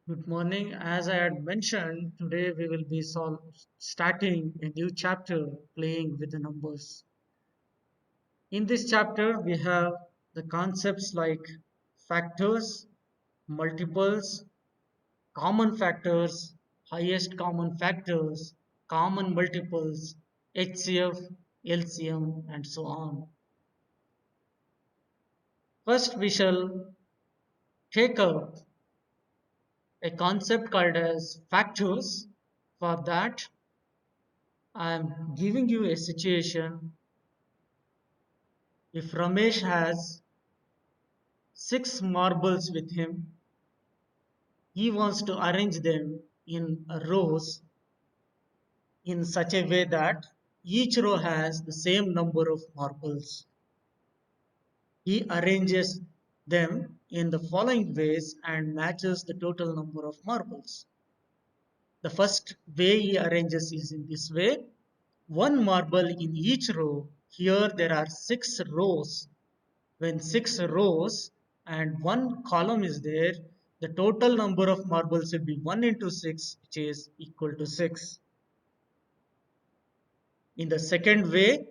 Good morning. As I had mentioned, today we will be starting a new chapter playing with the numbers. In this chapter, we have the concepts like factors, multiples, common factors, highest common factors, common multiples, HCF, LCM, and so on. First, we shall take up a concept called as factors. For that, I'm giving you a situation. If Ramesh has six marbles with him, he wants to arrange them in rows in such a way that each row has the same number of marbles. He arranges them in the following ways and matches the total number of marbles. The first way he arranges is in this way: one marble in each row. Here there are six rows. When six rows and one column is there, the total number of marbles will be 1 into 6, which is equal to 6. In the second way,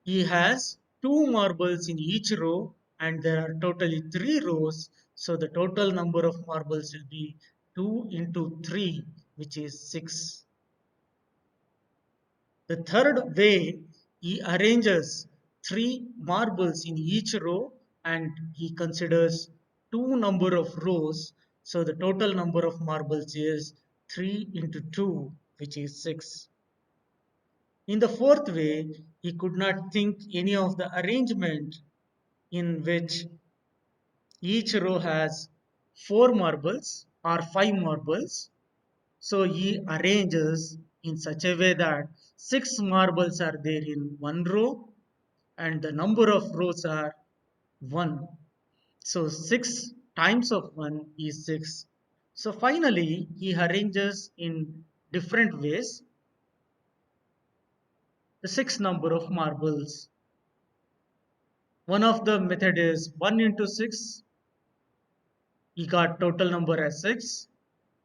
he has two marbles in each row and there are totally three rows. So the total number of marbles will be 2 into 3, which is 6. The third way, he arranges three marbles in each row and he considers two number of rows. So the total number of marbles is 3 into 2, which is 6. In the fourth way, he could not think any of the arrangement in which each row has four marbles or five marbles. So he arranges in such a way that six marbles are there in one row and the number of rows are 1. So 6 times of 1 is 6. So finally, he arranges in different ways the 6 number of marbles. One of the method is 1 into 6. He got total number as 6.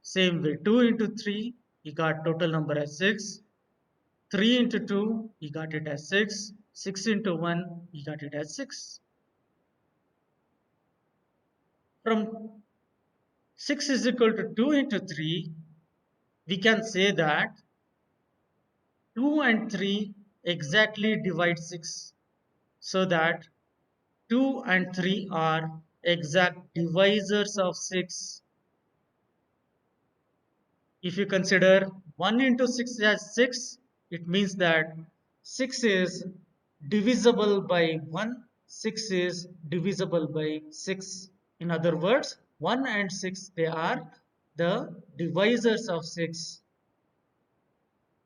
Same way 2 into 3. He got total number as 6. 3 into 2, he got it as 6. 6 into 1, he got it as 6. From 6 is equal to 2 into 3, we can say that 2 and 3 exactly divide 6. So that 2 and 3 are exact divisors of 6. If you consider 1 into 6 as 6, it means that 6 is divisible by 1, 6 is divisible by 6. In other words, 1 and 6 they are the divisors of 6.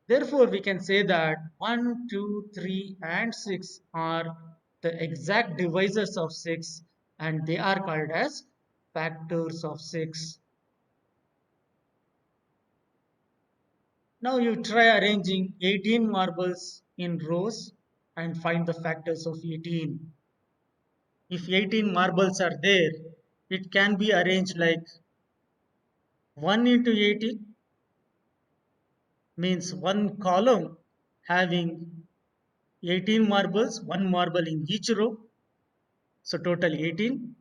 Therefore, we can say that 1, 2, 3, and 6 are the exact divisors of 6 and they are called as factors of 6. Now you try arranging 18 marbles in rows and find the factors of 18. If 18 marbles are there, it can be arranged like 1 into 18 means one column having 18 marbles, one marble in each row, so total 18.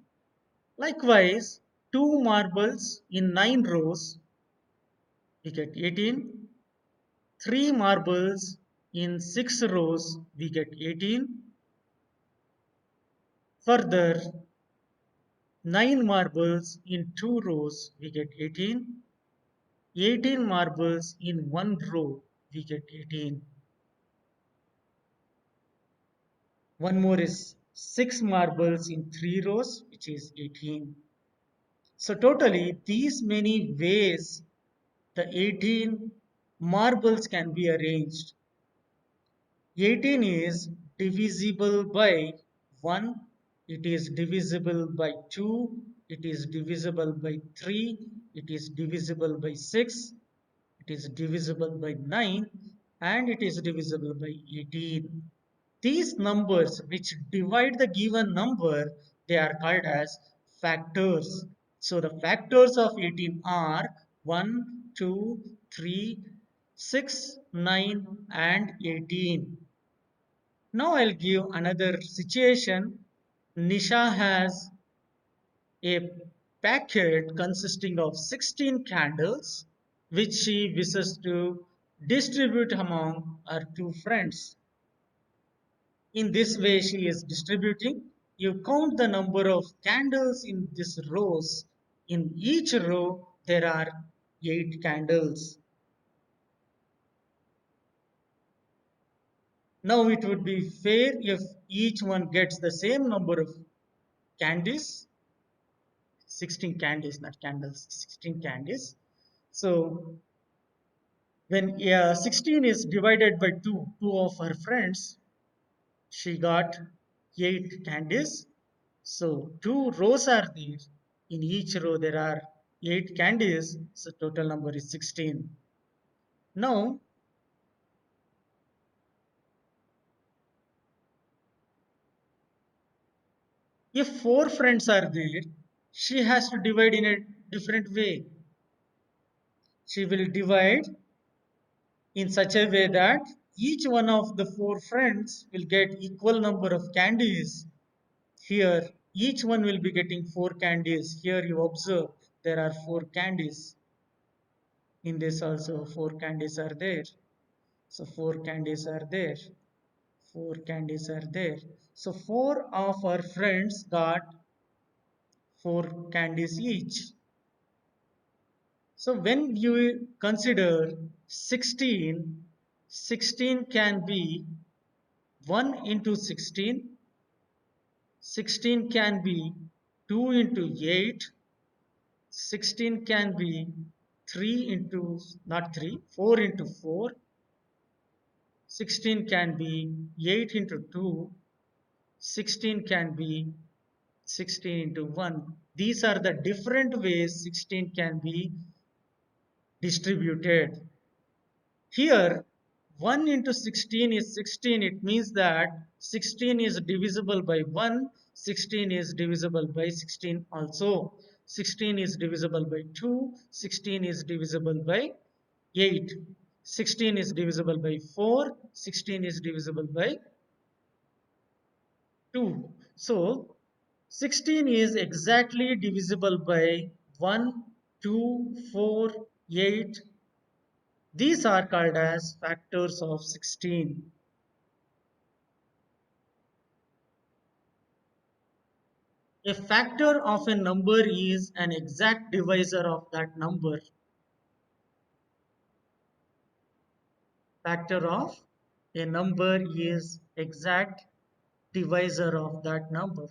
Likewise, two marbles in 9 rows, we get 18. Three marbles in 6 rows, we get 18. Further, 9 marbles in 2 rows, we get 18. 18 marbles in 1 row, we get 18. One more is 6 marbles in 3 rows, which is 18. So totally, these many ways the 18 marbles can be arranged. 18 is divisible by 1, it is divisible by 2, it is divisible by 3, it is divisible by 6, it is divisible by 9, and it is divisible by 18. These numbers which divide the given number, they are called as factors. So the factors of 18 are 1, 2, 3, 6, 9, and 18. Now I'll give another situation. Nisha has a packet consisting of 16 candles which she wishes to distribute among her two friends. In this way, she is distributing. You count the number of candles in this rows. In each row, there are 8 candles. Now it would be fair if each one gets the same number of candies. 16 candies, not candles, 16 candies. So when 16 is divided by 2, two of her friends, she got 8 candies. So 2 rows are there. In each row there are 8 candies. So total number is 16. Now, if 4 friends are there, she has to divide in a different way. She will divide in such a way that each one of the 4 friends will get equal number of candies. Here, each one will be getting 4 candies. Here you observe there are 4 candies. In this also 4 candies are there. So 4 candies are there. 4 candies are there. So 4 of our friends got 4 candies each. So when you consider 16, 16 can be 1 into 16, 16 can be 2 into 8, 16 can be 3 into, not 3, 4 into 4, 16 can be 8 into 2, 16 can be 16 into 1. These are the different ways 16 can be distributed. Here, 1 into 16 is 16. It means that 16 is divisible by 1, 16 is divisible by 16 also. 16 is divisible by 2, 16 is divisible by 8. 16 is divisible by 4, 16 is divisible by 2. So 16 is exactly divisible by 1, 2, 4, 8. These are called as factors of 16. A factor of a number is an exact divisor of that number. Factor of a number is exact divisor of that number.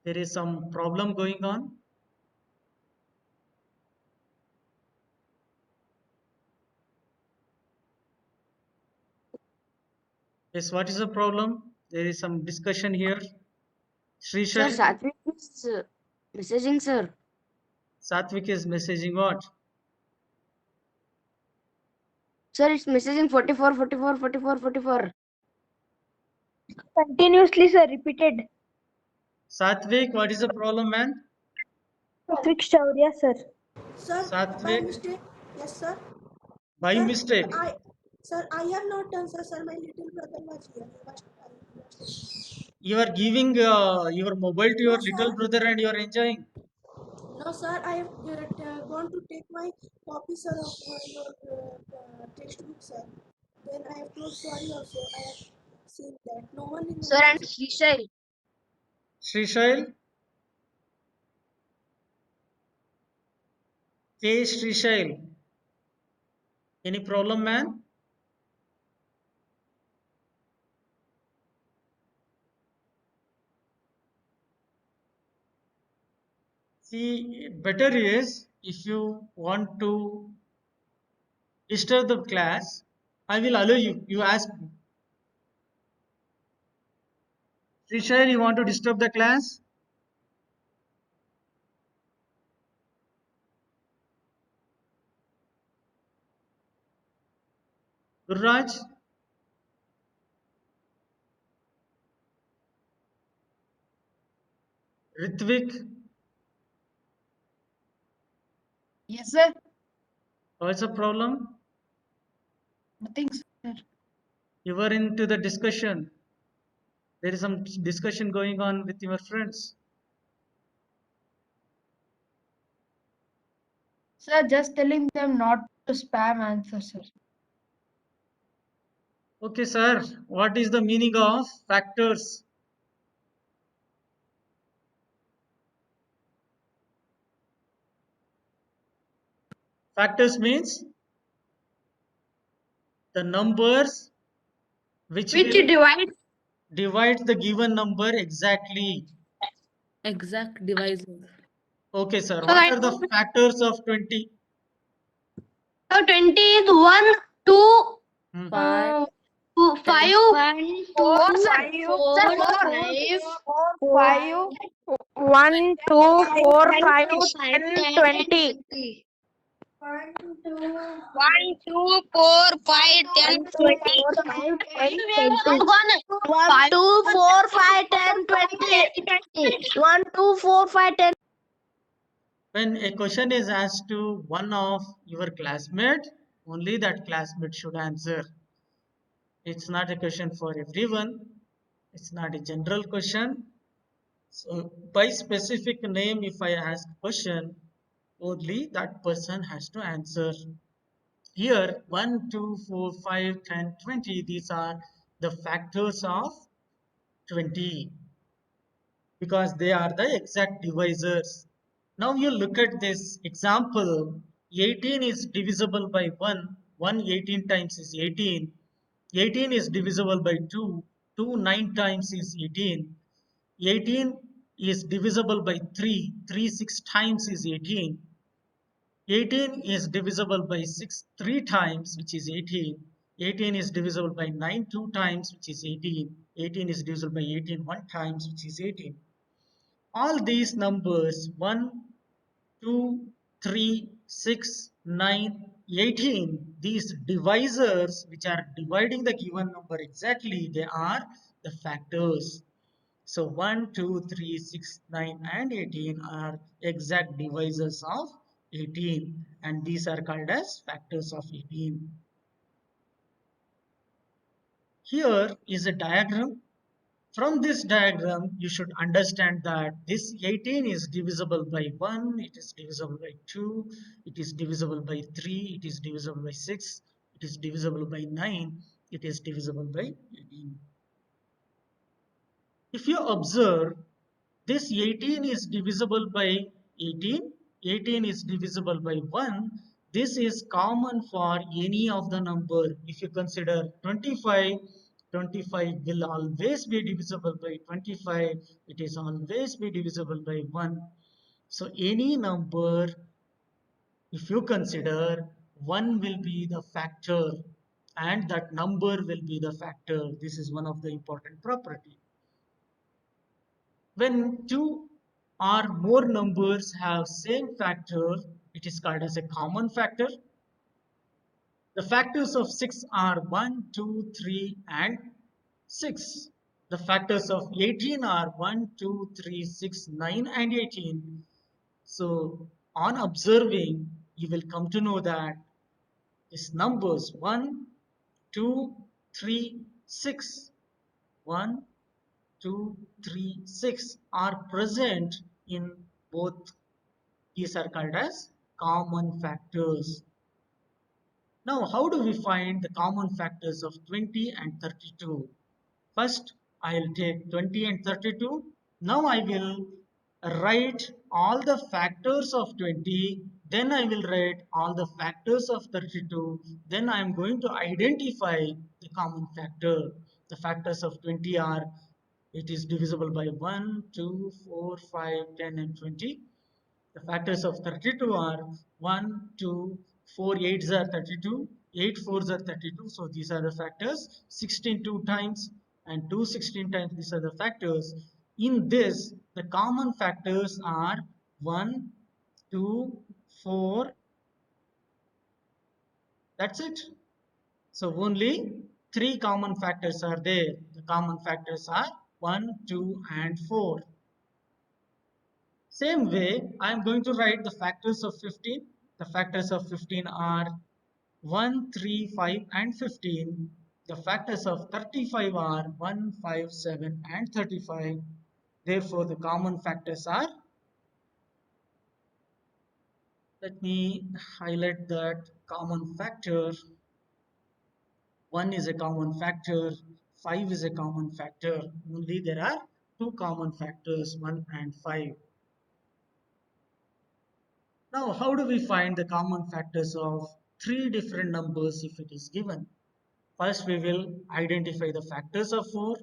There is some problem going on. Yes, what is the problem? There is some discussion here. Sir, Srishal, Satvik is messaging, sir. Satvik is messaging what? Sir, it's messaging 44, 44, 44, 44. Continuously, sir, repeated. Satvik, what is the problem, man? Satvik Shaurya, sir. Sir, by Satvik, mistake. Yes, sir. by Sir, mistake. I have not done, sir. Sir, my little brother was here. You are giving your mobile to your No, little sir. brother and you are enjoying. No, sir. I have gone to take my copy, sir, of your textbook, sir. Then I have told sorry also. I have seen that. No one in my Sir, and class. Srishai. Srishal, K. Srishal. Any problem, man? See, better is if you want to disturb the class, I will allow you. You ask me. Srishal, you want to disturb the class? Gurraj, Ritvik, Yes, sir. what's the problem? Nothing, sir. You were into the discussion. There is some discussion going on with your friends. Sir, just telling them not to spam answers, sir. Okay, sir. What is the meaning of factors? Factors means the numbers which Which will divide divide the given number exactly. Exact divisor. Okay, sir. So What that are the factors of 20? so 20 is 1, 2, Hmm. 5, 5, 4, sir. 4, 5, 1, 2, 4, 5, 10, 20. 1, 2, 4, 5, 10, 20. 1, 2, 4, 5, 10, 20. 1, 2, 4, 5, 10. When a question is asked to one of your classmate, only that classmate should answer. It's not a question for everyone. It's not a general question. So by specific name, if I ask question, only that person has to answer. Here, 1, 2, 4, 5, 10, 20, these are the factors of 20 because they are the exact divisors. Now you look at this example, 18 is divisible by 1, 1 18 times is 18, 18 is divisible by 2, 2 9 times is 18, 18 is divisible by 3, 3 6 times is 18, 18 is divisible by 6 3 times, which is 18, 18 is divisible by 9 2 times, which is 18, 18 is divisible by 18 1 times, which is 18. All these numbers 1, 2, 3, 6, 9, 18, these divisors which are dividing the given number exactly, they are the factors. So 1, 2, 3, 6, 9, and 18 are exact divisors of 18, and these are called as factors of 18. Here is a diagram. From this diagram, you should understand that this 18 is divisible by 1, it is divisible by 2, it is divisible by 3, it is divisible by 6, it is divisible by 9, it is divisible by 18. If you observe, this 18 is divisible by 18, 18 is divisible by 1. This is common for any of the number. If you consider 25, 25 will always be divisible by 25. It is always be divisible by 1. So any number, if you consider, 1 will be the factor and that number will be the factor. This is one of the important property. When two or more numbers have same factor, it is called as a common factor. The factors of 6 are 1, 2, 3, and 6. The factors of 18 are 1, 2, 3, 6, 9, and 18. So on observing, you will come to know that these numbers 1, 2, 3, 6, 1, 2, 3, 6 are present in both. These are called as common factors. Now, how do we find the common factors of 20 and 32? First, I'll take 20 and 32. Now I will write all the factors of 20. Then I will write all the factors of 32. Then I am going to identify the common factor. The factors of 20 are it is divisible by 1, 2, 4, 5, 10, and 20. The factors of 32 are 1, 2, 4 8s are 32, 8 4s are 32. So these are the factors. 16 2 times and 2 16 times. These are the factors. In this, the common factors are 1, 2, 4. That's it. So only 3 common factors are there. The common factors are 1, 2 and 4. Same way, I am going to write the factors of 15. The factors of 15 are 1, 3, 5 and 15. The factors of 35 are 1, 5, 7 and 35. Therefore, the common factors are, let me highlight that common factor. 1 is a common factor, 5 is a common factor. Only there are 2 common factors, 1 and 5. Now, how do we find the common factors of 3 different numbers if it is given? First, we will identify the factors of 4.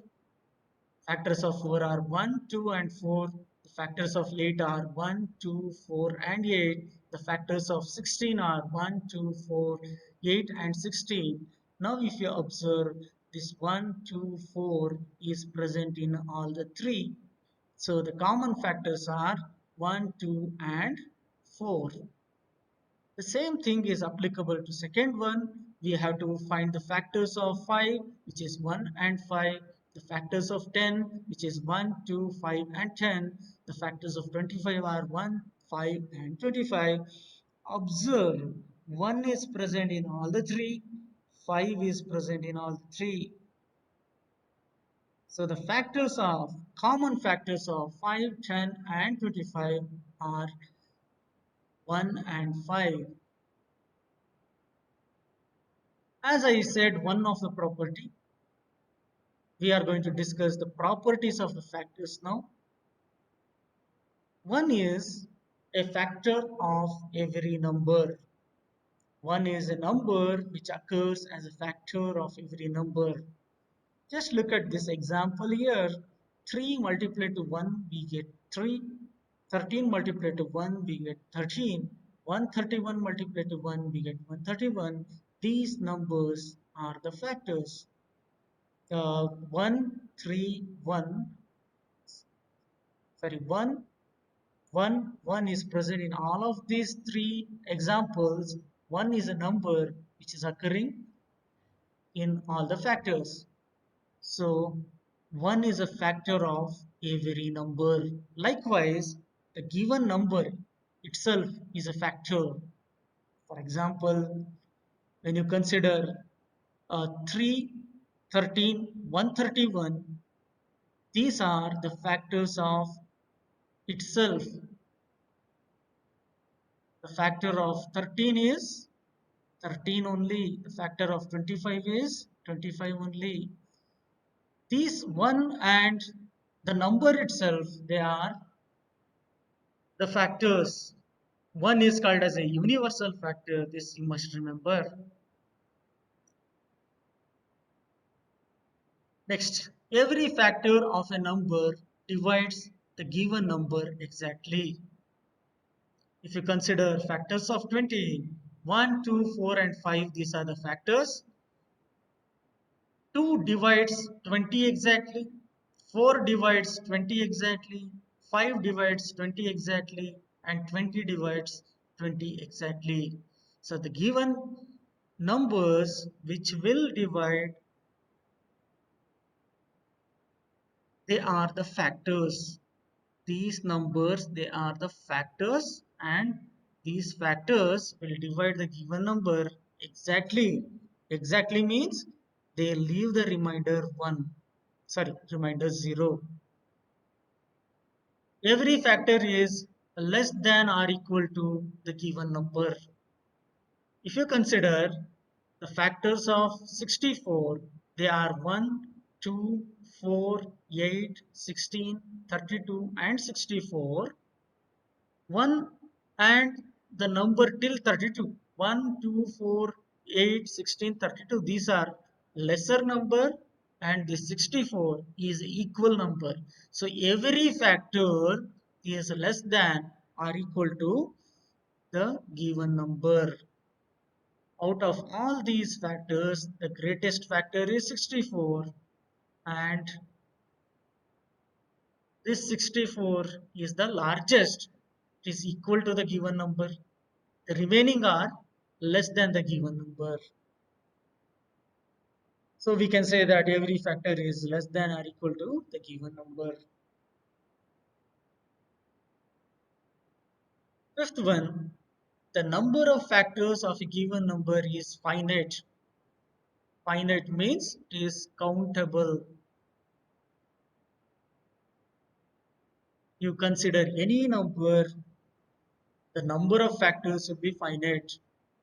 Factors of 4 are 1, 2 and 4. The factors of 8 are 1, 2, 4 and 8. The factors of 16 are 1, 2, 4, 8 and 16. Now if you observe, this 1, 2, 4 is present in all the 3. So the common factors are 1, 2 and 4. The same thing is applicable to second one. We have to find the factors of 5, which is 1 and 5. The factors of 10, which is 1, 2, 5 and 10. The factors of 25 are 1, 5 and 25. Observe, 1 is present in all the 3. 5 is present in all the 3. So the factors of, common factors of 5, 10 and 25 are 1 and 5. As I said, one of the property, we are going to discuss the properties of the factors now. One is a factor of every number. One is a number which occurs as a factor of every number. Just look at this example here. 3 multiplied to 1, we get 3. 13 multiplied to 1, we get 13. 131 multiplied to 1, we get 131. These numbers are the factors. 1, 3, 1, sorry, 1, 1, 1 is present in all of these 3 examples. 1 is a number which is occurring in all the factors. So 1 is a factor of every number. Likewise, the given number itself is a factor. For example, when you consider 3, 13, 131, these are the factors of itself. The factor of 13 is 13 only. The factor of 25 is 25 only. These 1 and the number itself, they are the factors. 1 is called as a universal factor. This you must remember. Next, every factor of a number divides the given number exactly. If you consider factors of 20, 1, 2, 4 and 5, these are the factors. 2 divides 20 exactly, 4 divides 20 exactly, 5 divides 20 exactly, and 20 divides 20 exactly. So the given numbers which will divide, they are the factors. These numbers, they are the factors, and these factors will divide the given number exactly. Exactly means they leave the remainder 1, sorry, remainder 0. Every factor is less than or equal to the given number. If you consider the factors of 64, they are 1, 2, 4, 8, 16, 32 and 64. 1 and the number till 32, 1, 2, 4, 8, 16, 32, these are lesser number, and the 64 is equal number. So every factor is less than or equal to the given number. Out of all these factors, the greatest factor is 64, and this 64 is the largest. It is equal to the given number. The remaining are less than the given number. So we can say that every factor is less than or equal to the given number. Fifth one, the number of factors of a given number is finite. Finite means it is countable. You consider any number, the number of factors will be finite.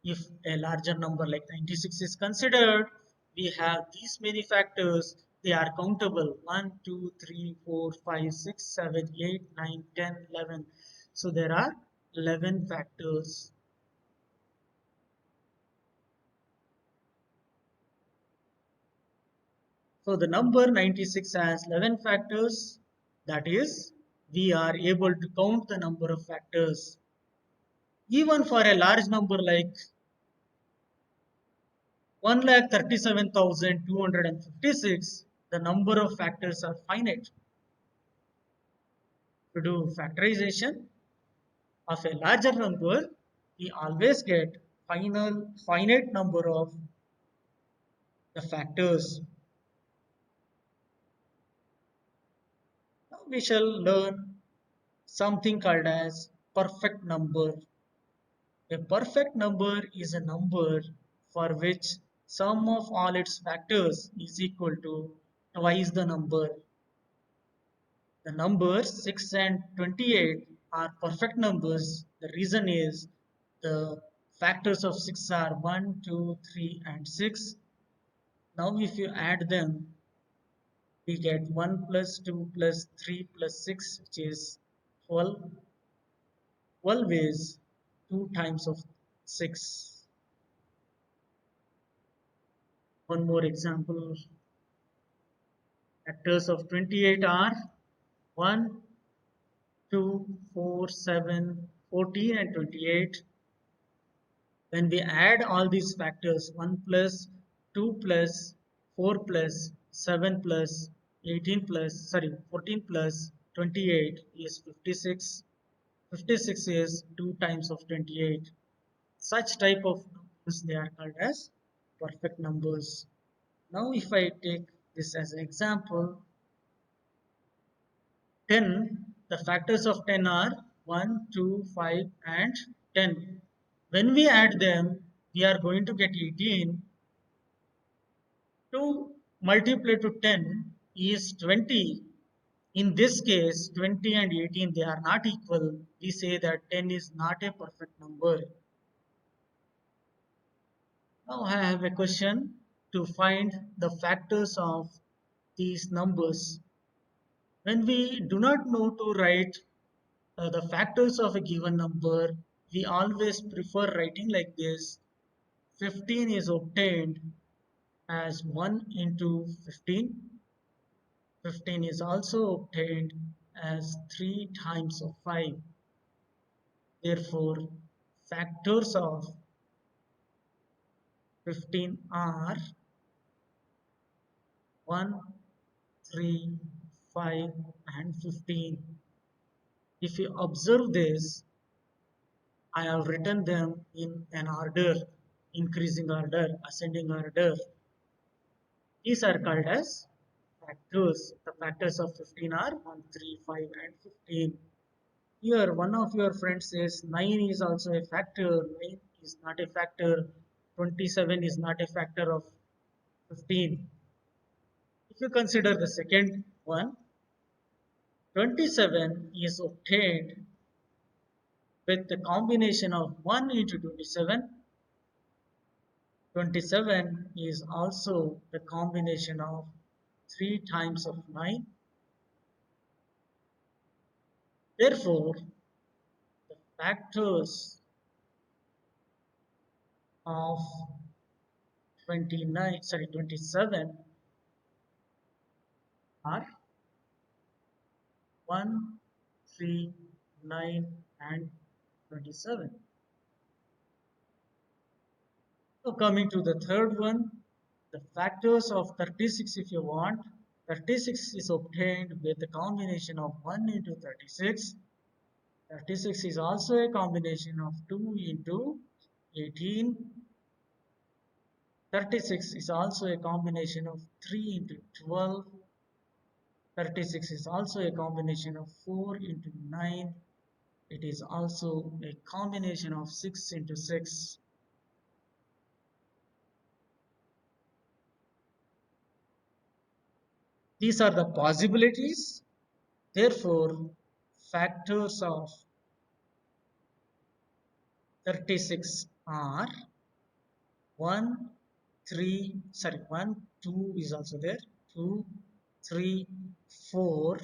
If a larger number like 96 is considered, we have these many factors, they are countable: 1, 2, 3, 4, 5, 6, 7, 8, 9, 10, 11. So there are 11 factors. So the number 96 has 11 factors. That is, we are able to count the number of factors. Even for a large number like 1,37,256, the number of factors are finite. To do factorization of a larger number, we always get finite number of the factors. Now we shall learn something called as perfect number. A perfect number is a number for which sum of all its factors is equal to twice the number. The numbers 6 and 28 are perfect numbers. The reason is the factors of 6 are 1, 2, 3, and 6. Now if you add them, we get 1 plus 2 plus 3 plus 6, which is 12. 12 is 2 times of 6. One more example. Factors of 28 are 1, 2, 4, 7, 14, and 28. When we add all these factors, 1 plus 2 plus 4 plus 7 plus 14 plus 28 is 56. 56 is 2 times of 28. Such type of numbers, they are called as perfect numbers. Now if I take this as an example, 10, the factors of 10 are 1, 2, 5, and 10. When we add them, we are going to get 18. To multiply to 10 is 20. In this case, 20 and 18, they are not equal. We say that 10 is not a perfect number. Now I have a question to find the factors of these numbers. When we do not know to write the factors of a given number, we always prefer writing like this. 15 is obtained as 1 into 15. 15 is also obtained as 3 times of 5. Therefore, factors of 15 are 1, 3, 5, and 15. If you observe this, I have written them in an order, increasing order, ascending order. These are called as factors. The factors of 15 are 1, 3, 5, and 15. Here, one of your friends says 9 is also a factor, 9 is not a factor, 27 is not a factor of 15. If you consider the second one, 27 is obtained with the combination of 1 into 27. 27 is also the combination of 3 times of 9. Therefore, the factors of 27 are 1, 3, 9, and 27. So coming to the third one, the factors of 36, if you want, 36 is obtained with the combination of 1 into 36. 36 is also a combination of 2 into 18. 36 is also a combination of 3 into 12. 36 is also a combination of 4 into 9. It is also a combination of 6 into 6. These are the possibilities. Therefore, factors of 36 are 1, 2 is also there. 2, 3, 4.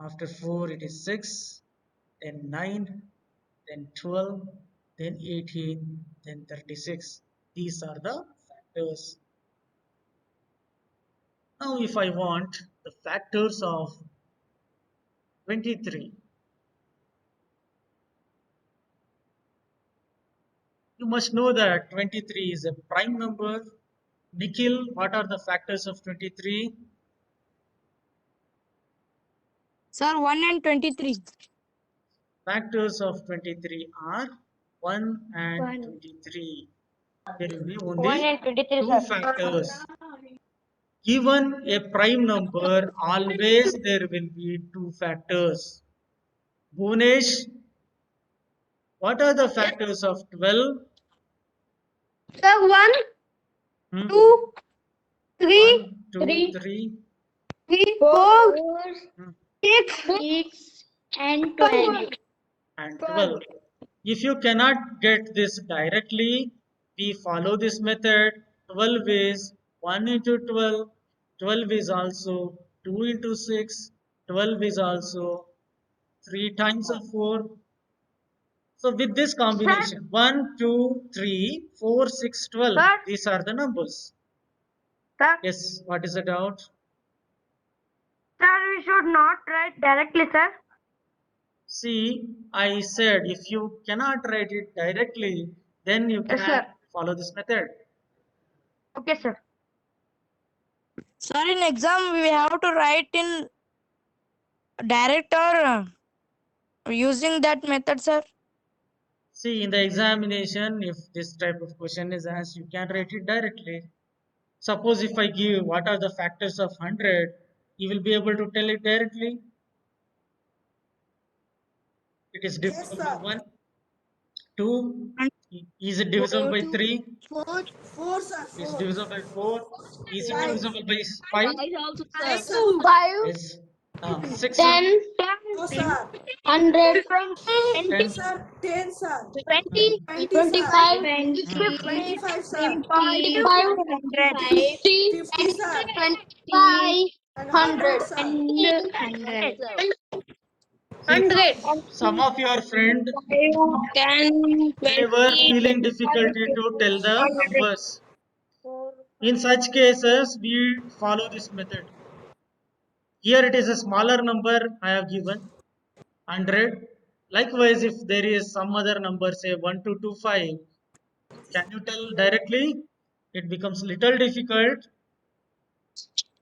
After 4 it is 6, then 9, then 12, then 18, then 36. These are the factors. Now if I want the factors of 23, you must know that 23 is a prime number. Nikhil, what are the factors of 23? Sir, 1 and 23. Factors of 23 are 1 and 23. There will be 1 only and 23, two sir. factors. Given a prime number, always there will be two factors. Bhunesh, what are the factors of 12? Sir, 1, Hmm? 2, 3, 1, 2, 3, 4, hmm, 6, and 12. and 12. If you cannot get this directly, we follow this method. 12 is 1 into 12. 12 is also 2 into 6. 12 is also 3 times of 4. So with this combination, 1, 2, 3, 4, 6, 12. Sir? These are the numbers. Sir, Yes, what is the doubt? sir, we should not write directly, sir. See, I said if you cannot write it directly, then you Yes, can sir. follow this method. Okay, sir. Sir, in exam, we have to write in direct or using that method, sir. See, in the examination, if this type of question is asked, you can write it directly. Suppose if I give what are the factors of 100, you will be able to tell it directly. It is Yes, divisible by sir. 1. 2, is it divisible by 3? 4, sir. Is 4. divisible by 4? Is it 5. divisible by 5? Also, sir. Yes, sir. 5, Yes. 6, 10, No, sir. 100, 10, Sir, 10, sir. 20, 20, sir. 25, 25, sir. 25, 50, 50, sir. 25, And 100, 100, sir. and 100. some of your friend 10, they were 20, feeling 25, difficulty to tell the 100. numbers. In such cases, we follow this method. Here it is a smaller number I have given 100. Likewise, if there is some other number, say 1225, can you tell directly? It becomes little difficult.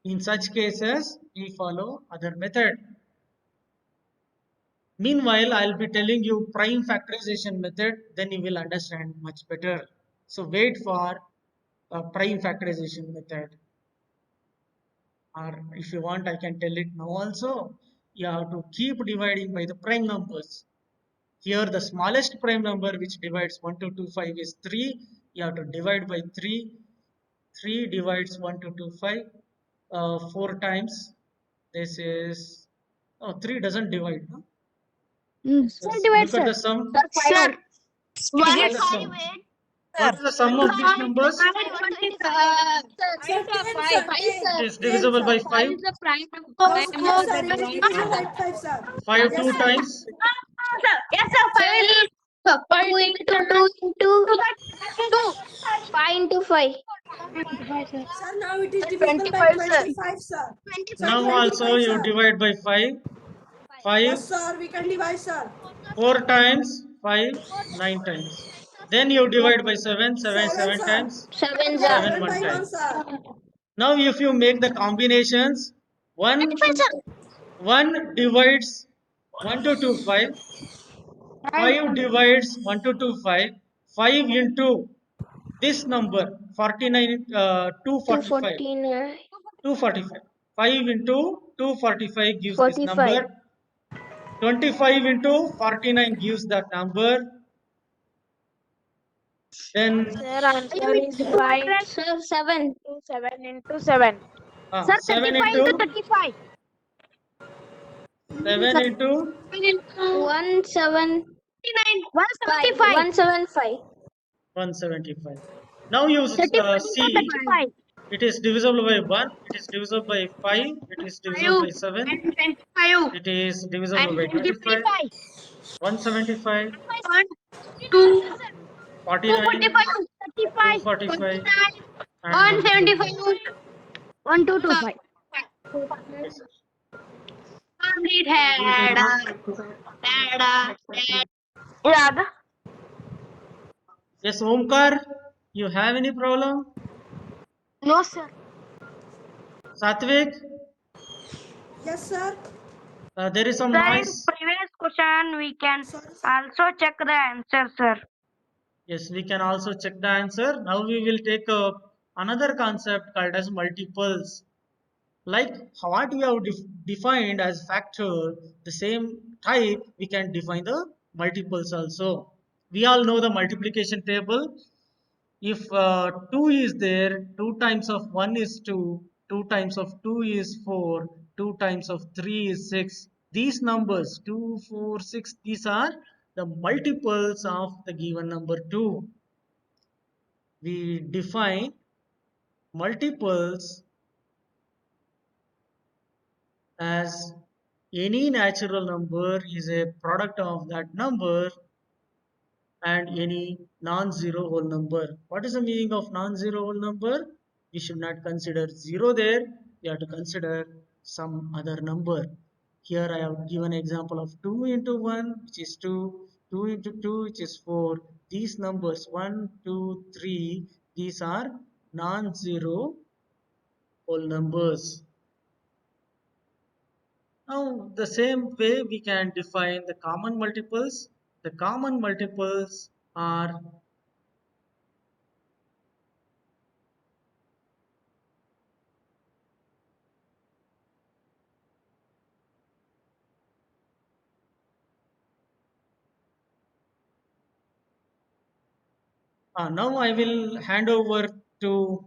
In such cases, we follow other method. Meanwhile, I'll be telling you prime factorization method, then you will understand much better. So wait for a prime factorization method. Or if you want, I can tell it now also. You have to keep dividing by the prime numbers. Here the smallest prime number which divides 1225 is 3. You have to divide by 3. 3 divides 1225 4 times. This is, oh, 3 doesn't divide. No? Look at the sum. Sir, Look One at the five sum. eight. What is the sum of these numbers? 125. Sir, 10, sir. 10. It is 10, divisible sir. by 5. No, yes, sir. It is divisible by 5, sir. 5 Yes, 2 sir. times. yes, sir. 2 into 2 into 2. 5 into 5. Sir, now it is divisible by 25, sir. 25, sir. Sir, Now also 25, you sir. divide by 5. 5 Yes, sir. We can divide, sir. 4 times 5 9 times. Then you divide by 7 7 7, 7 sir. times. 7, Yes, sir. 7 7 1 by 1, time. sir. Now if you make the combinations, 1 divides 1225. 5 divides 1225. 5 into this number 49, 245. 249. 245. 5 into 245 gives this 45. number. 25 into 49 gives that number. Then Sir, answer is 5. Sir, 7. 7 into 7. Sir, 7 35 into into 35. 7 into 175. 175. 175. Now you 35 into see 35. it is divisible by 1, it is divisible by 5, it is divisible by 7, And 25. it is divisible by And 25, 55. 175, 2, 49, 35, 245, 49, and 125. 1225. Yes, sir. Complete head. Yeah. Yes, Omkar, you have any problem? No, sir. Satvik, Yes, sir. there is some Sir, in noise. previous question, we can Sorry, sir. also check the answer, sir. Yes, we can also check the answer. Now we will take up another concept called as multiples. Like what we have defined as factor, the same type we can define the multiples also. We all know the multiplication table. If 2 is there, 2 times of 1 is 2, 2 times of 2 is 4, 2 times of 3 is 6. These numbers 2, 4, 6, these are the multiples of the given number 2. We define multiples as any natural number is a product of that number and any non-zero whole number. What is the meaning of non-zero whole number? We should not consider 0 there. We have to consider some other number. Here I have given example of 2 into 1, which is 2, 2 into 2, which is 4. These numbers 1, 2, 3, these are non-zero whole numbers. Now, the same way we can define the common multiples. The common multiples are now I will hand over to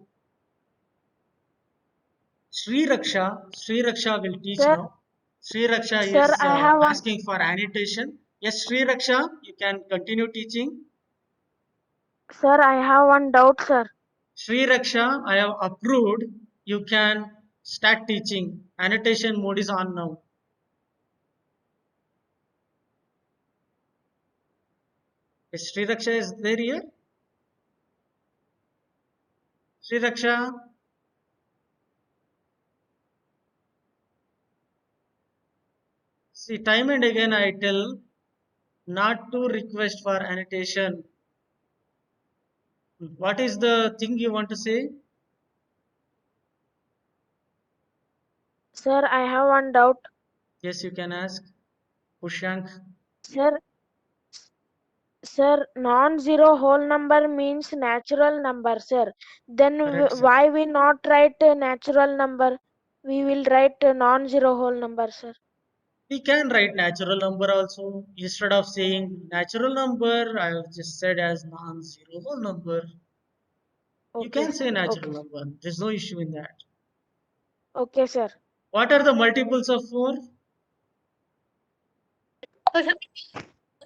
Sri Raksha. Sri Raksha will teach Sir, now. Sri Raksha sir, is I have one. asking for annotation. Yes, Sri Raksha, you can continue teaching. Sir, I have one doubt, sir. Sri Raksha, I have approved. You can start teaching. Annotation mode is on now. Yes, Sri Raksha is there here? Sri Raksha? See, time and again I tell not to request for annotation. What is the thing you want to say? Sir, I have one doubt. Yes, you can ask. Pushank. Sir, non-zero whole number means natural number, sir. Then Correct, sir. why we not write a natural number? We will write a non-zero whole number, sir. We can write natural number also. Instead of saying natural number, I have just said as non-zero whole number. You Okay, can say natural okay, number. There's no issue in that. okay, sir. What are the multiples of 4?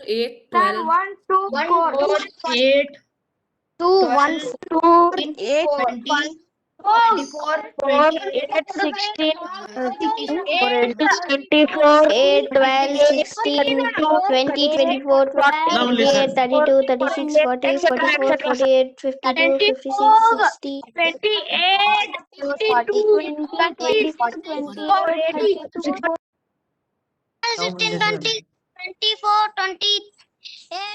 8, Sir, 12, 1, 2, 4. 8, 2, 1, 2, 8, 20, 4, 4, 8, 16, 8, 12, 16, 20, 24, Now 28, listen. 32, 36, 40, 44, 48, 52, 56, 60, 28, 52, 26, 24, 80, Now listen. 24, 20.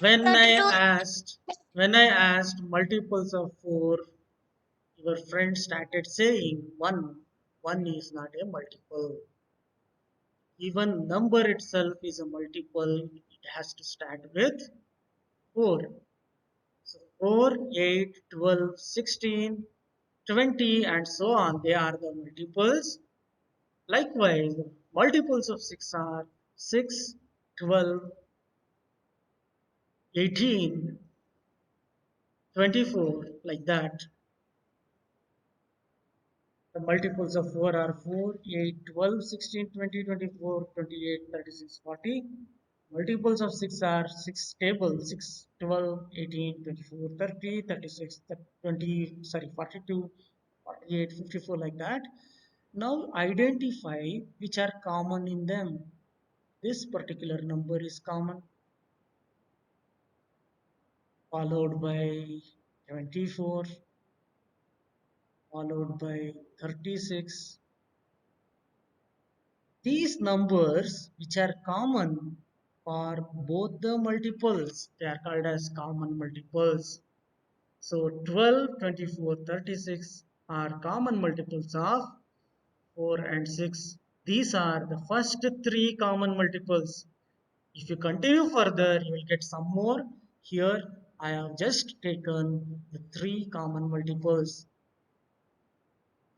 When I asked multiples of 4, your friend started saying 1. 1 is not a multiple. Even number itself is a multiple. It has to start with 4. So 4, 8, 12, 16, 20, and so on. They are the multiples. Likewise, the multiples of 6 are 6, 12, 18, 24, like that. The multiples of 4 are 4, 8, 12, 16, 20, 24, 28, 36, 40. Multiples of 6 are 6 tables 6, 12, 18, 24, 30, 36, 20, sorry, 42, 48, 54, like that. Now identify which are common in them. This particular number is common, followed by 24, followed by 36. These numbers which are common for both the multiples, they are called as common multiples. So 12, 24, 36 are common multiples of 4 and 6. These are the first three common multiples. If you continue further, you will get some more. Here I have just taken the three common multiples.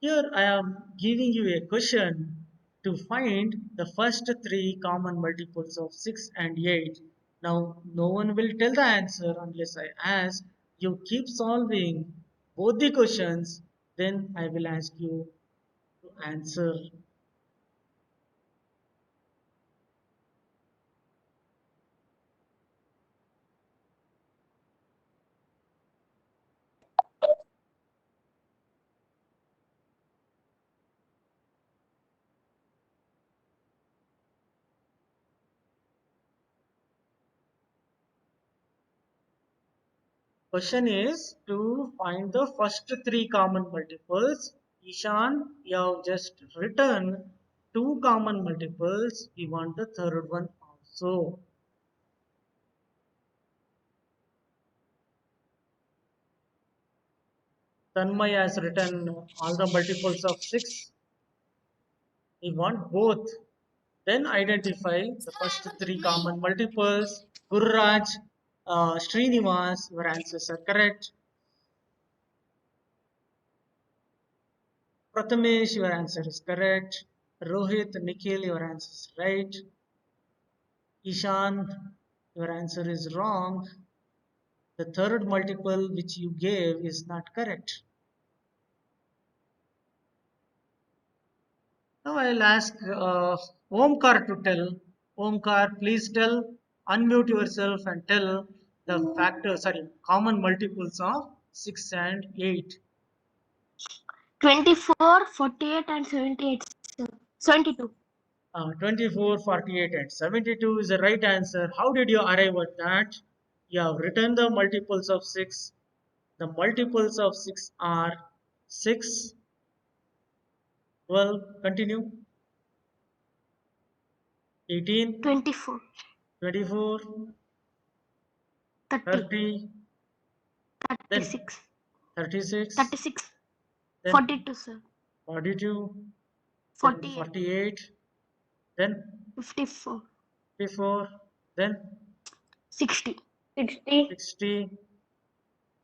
Here I am giving you a question to find the first three common multiples of 6 and 8. Now, no one will tell the answer unless I ask. You keep solving both the questions, then I will ask you to answer. Question is to find the first three common multiples. Ishan, you have just written two common multiples. We want the third one also. Tanmay has written all the multiples of 6. We want both. Then identify the first three common multiples. Gurraj, Srinivas, your answers are correct. Prathamesh, your answer is correct. Rohit, Nikhil, your answer is right. Ishan, your answer is wrong. The third multiple which you gave is not correct. Now I'll ask Omkar to tell. Omkar, please tell, unmute yourself and tell the factors, sorry, common multiples of 6 and 8. 24, 48, and 78. 72. 24, 48, and 72 is the right answer. How did you arrive at that? You have written the multiples of 6. The multiples of 6 are 6, 12, continue, 18, 24, 24, 30, 30, then 36, 36, 36, then 42, sir. 42, then 48, 48, then 54, 54, then 60, 60,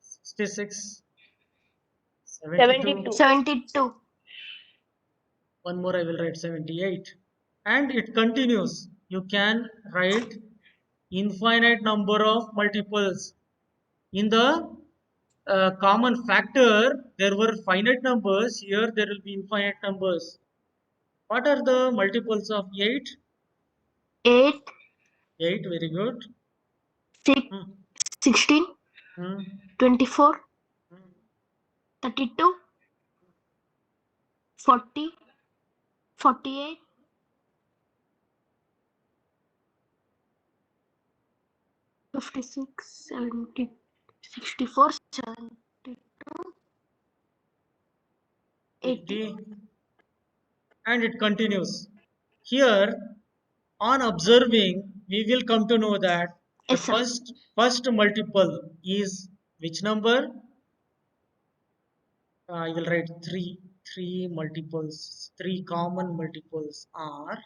66, 72. 72. One more I will write 78. And it continues. You can write infinite number of multiples. In the common factor, there were finite numbers. Here there will be infinite numbers. What are the multiples of 8? 8, 8, very good. 6, Hmm, 16, hmm, 24, hmm. 32, 40, 48, 56, 70, 64, 72, 80. 80, and it continues. Here, on observing, we will come to know that the Yes, sir. first multiple is which number? I will write three multiples. Three common multiples are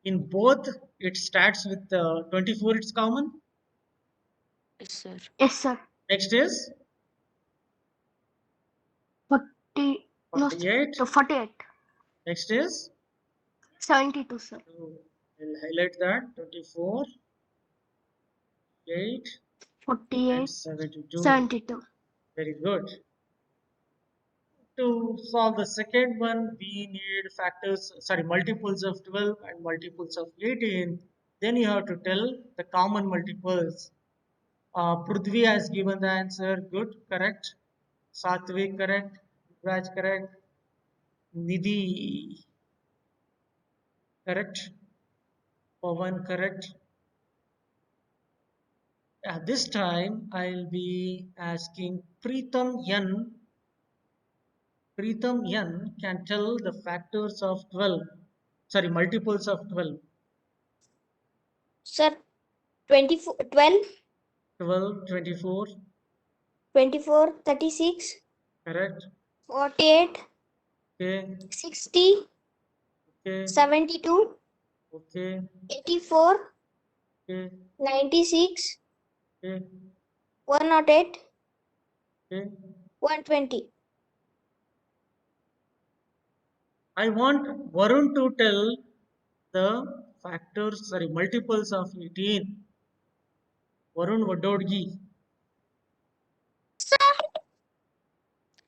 In both, it starts with 24, it's common. Yes, sir. Yes, sir. Next is 40. No, 48. 48. Next is, 72, sir. so I'll highlight that 24, 8, 48. and 72. 72. Very good. To solve the second one, we need multiples of 12 and multiples of 18. Then you have to tell the common multiples. Prithvi has given the answer. Good, correct. Satvik, correct. Raj, correct. Nidhi, correct. Pavan, correct. This time I'll be asking Pritham Yan. Pritham Yan can tell the factors of 12. Sorry, multiples of 12. Sir, 24, 12, 12, 24, 24, 36, correct. 48, Okay, 60, okay, 72, okay, 84, okay, 96, okay, 108, okay. 120. I want Varun to tell the multiples of 18. Varun Vadodgi. Sir,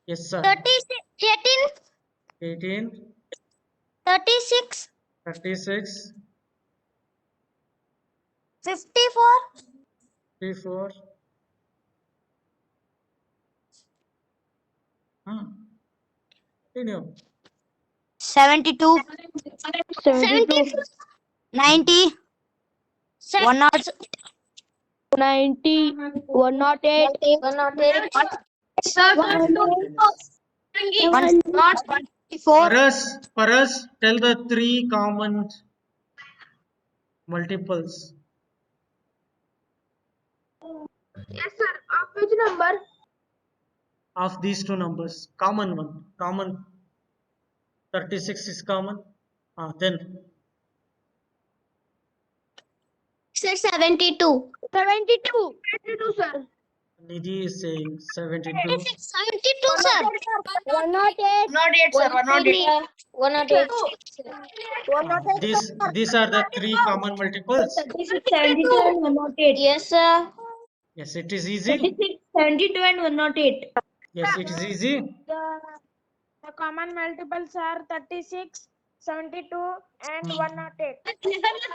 Yes, sir. 36, 18, 36, 36, 54, 34. Continue. 72, 72, 90, 100, 90, 108, 108, sir, 124, Paras, tell the three common multiples Yes, sir. Of which number? of these two numbers. Common one. Common 36 is common. Then Sir, 72. 72. 72, sir. Nidhi is saying 72. 72, sir. 108. 108, sir. 108. 108. 108. These are the three common multiples. 72 and 108. Yes, sir. Yes, it is easy. 72 and 108. Yes, it is easy. The common multiples are 36, 72 and 108.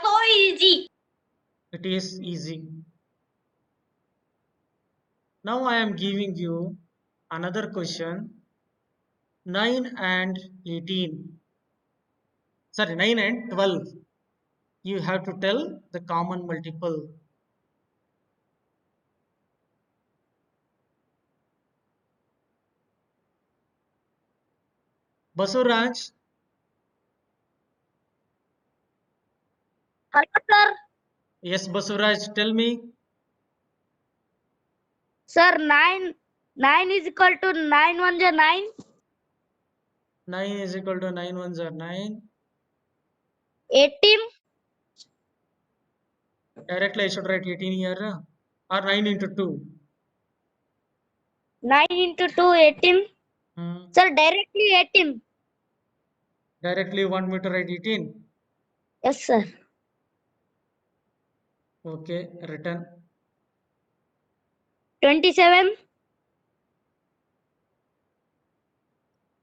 So easy. It is easy. Now I am giving you another question. 9 and 18. Sorry, 9 and 12. You have to tell the common multiple. Basuraj, Hello, sir. yes, Basuraj, tell me. Sir, 9 is equal to 9 1 is 9. 9 is equal to 9 ones are 9. 18. Directly I should write 18 here. Or 9 into 2. 9 into 2, 18. Hmm. Sir, directly 18. Directly you want me to write 18? Yes, sir. Okay, written. 27.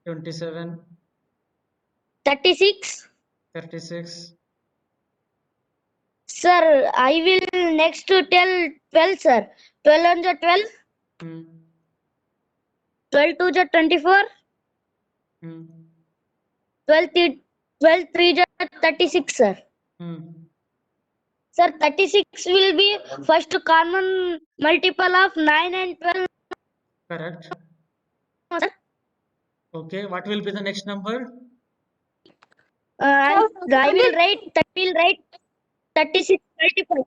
27, 36. 36. Sir, I will next to tell 12, sir. 12 on the 12. Hmm. 12 to the 24. Hmm. 12 3 the 36, sir. Hmm. Sir, 36 will be first common multiple of 9 and 12. Correct. Sir. Okay, what will be the next number? I will write 36 multiples.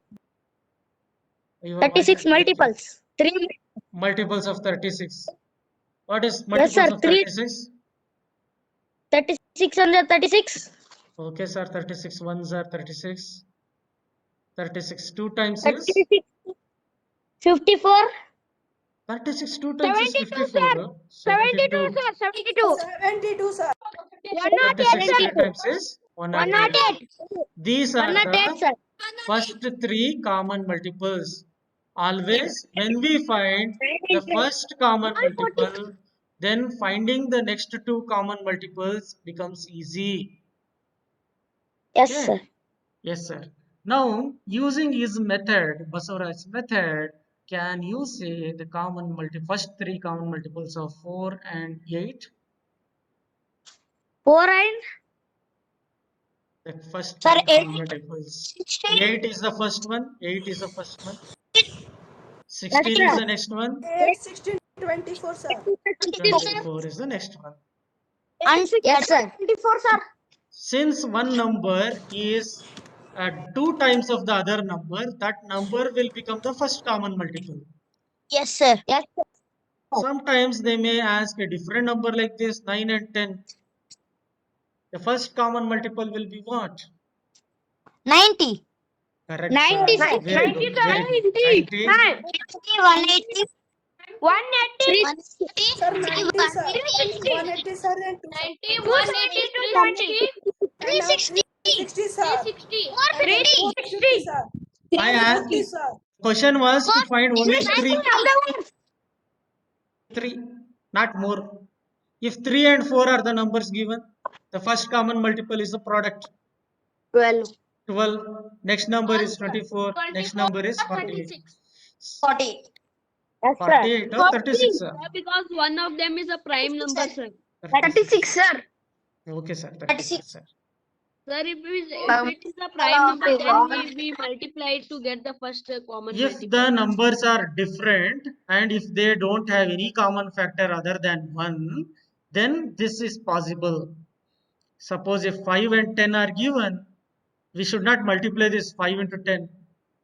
Your voice 36 is breaking. multiples. 3. Multiples of 36. What is Yes, sir. multiples of 36? 36 on the 36. Okay, sir. 36 ones are 36. 36 two times is 36, 54, 36 two times is 72, 54. sir. 72, 72. sir. 72. 72, sir. 36 108, three sir. times is 108. 108. These are 108, the sir. first three common multiples. Always, when we find the first common 140. multiple, then finding the next two common multiples becomes easy. Yes, Okay? sir. Yes, sir. Now, using his method, Basavaraj's method, can you say the first three common multiples of 4 and 8? 4 and The first sir, three 8. common multiples. 16. 8 is the first one. 8 is the first one. Yes, 16 is sir. the next one. 8, 16, 24, sir. 24 is the next one. And yes, sir. 24, sir. Since one number is 2 times of the other number, that number will become the first common multiple. Yes, sir. Yes, sir. Sometimes they may ask a different number like this, 9 and 10. The first common multiple will be what? 90. Correct, 90, sir. sir. Very 90, good. sir. Very good. 90. 90. 180. 180. Sir, 90, sir. 180, sir, and 270 to 90. and 360, sir. 360. Sir. I asked, 40, sir. question was to find only three, not more. If 3 and 4 are the numbers given, the first common multiple is the product. 12. 12. Next number is 24. Next number is 48. 40. Yes, sir. 48 or 36, sir. Because one of them is a prime number, sir. 36. sir. Okay, sir. 36, sir. Sir, if it is a prime number, then we multiply it to get the first common If multiple. the numbers are different and if they don't have any common factor other than 1, then this is possible. Suppose if 5 and 10 are given, we should not multiply this 5 into 10.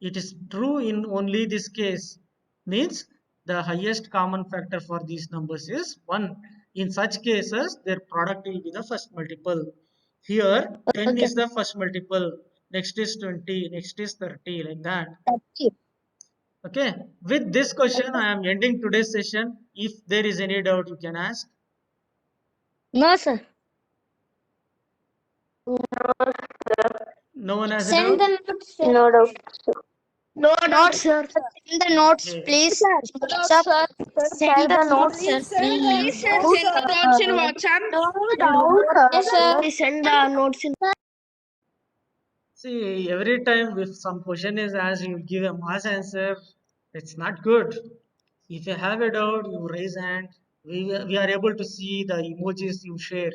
It is true in only this case. Means the highest common factor for these numbers is 1. In such cases, their product will be the first multiple. Here, 10 Okay. is the first multiple. Next is 20. Next is 30. Like that. Okay. With this question, I am ending today's session. If there is any doubt, you can ask. No, sir. No one has a Send doubt? the notes. No doubt. No doubt, sir. Send the notes, Okay. please. WhatsApp. Send the notes, sir. Please send Please, the sir. notes, Send sir. the notes in WhatsApp. No doubt, yes, sir. Please send the notes in. See, every time if some question is asked, you give a mass answer. It's not good. If you have a doubt, you raise hand. We are able to see the emojis you share.